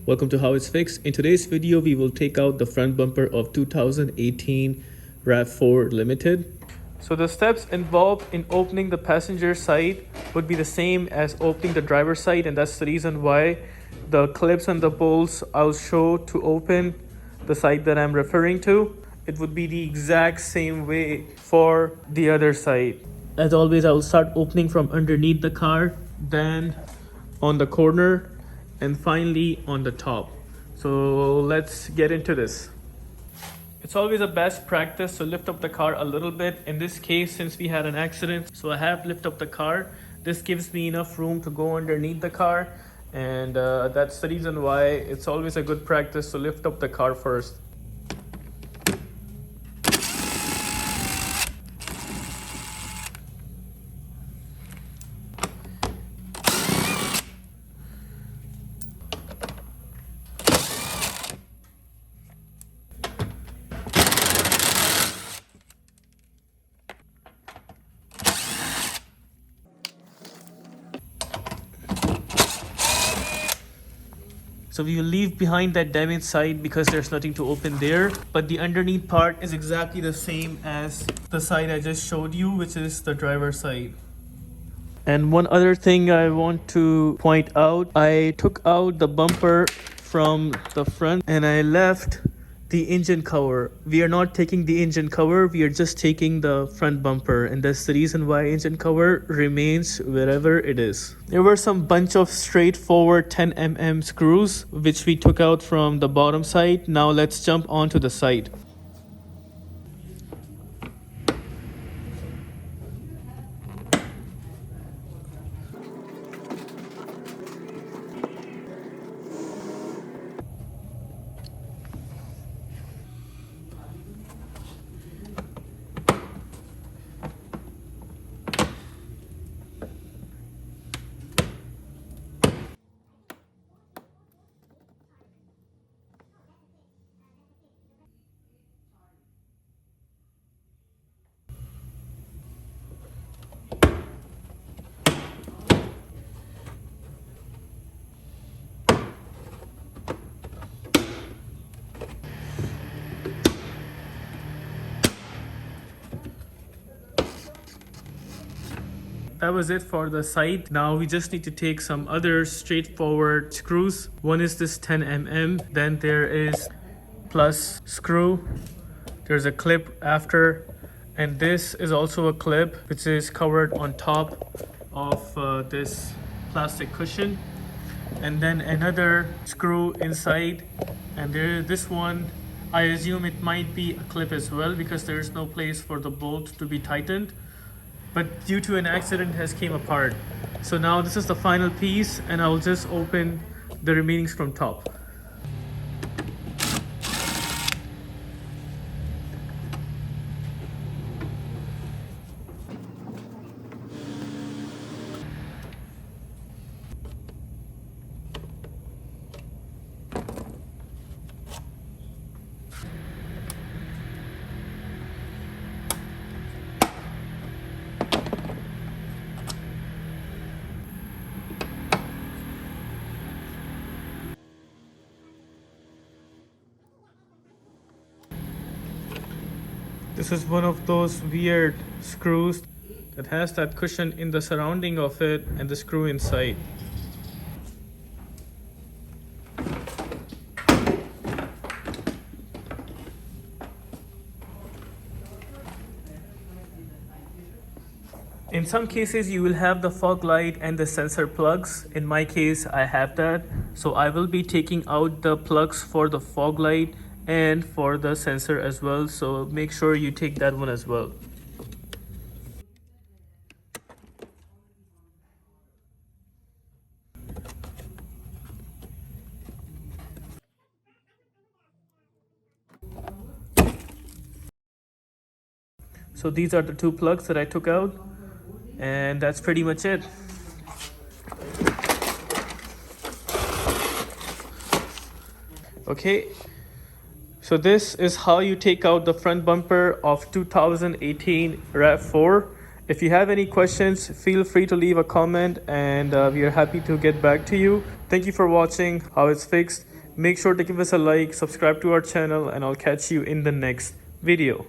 Welcome to How It's Fixed. In today's video, we will take out the front bumper of 2018 RAV4 Limited. So the steps involved in opening the passenger side would be the same as opening the driver's side, and that's the reason why the clips and the bolts I'll show to open the side that I'm referring to, it would be the exact same way for the other side. As always, I will start opening from underneath the car, then on the corner, and finally on the top. So let's get into this. It's always a best practice to lift up the car a little bit. In this case, since we had an accident, so I have lifted up the car. This gives me enough room to go underneath the car, and that's the reason why it's always a good practice to lift up the car first. So we will leave behind that damaged side because there's nothing to open there. But the underneath part is exactly the same as the side I just showed you, which is the driver's side. And one other thing I want to point out, I took out the bumper from the front and I left the engine cover. We are not taking the engine cover, we are just taking the front bumper, and that's the reason why engine cover remains wherever it is. There were some bunch of straightforward 10mm screws which we took out from the bottom side. Now let's jump onto the side. That was it for the side. Now we just need to take some other straightforward screws. One is this 10mm, then there is plus screw, there's a clip after, and this is also a clip which is covered on top of this plastic cushion, and then another screw inside, and this one I assume it might be a clip as well because there is no place for the bolt to be tightened, but due to an accident has came apart. So now this is the final piece, and I will just open the remainings from top. This is one of those weird screws that has that cushion in the surrounding of it and the screw inside. In some cases you will have the fog light and the sensor plugs. In my case I have that, so I will be taking out the plugs for the fog light and for the sensor as well, so make sure you take that one as well. So these are the two plugs that I took out, and that's pretty much it. Okay, so this is how you take out the front bumper of 2018 RAV4. If you have any questions, feel free to leave a comment, and we are happy to get back to you. Thank you for watching How It's Fixed. Make sure to give us a like, subscribe to our channel, and I'll catch you in the next video.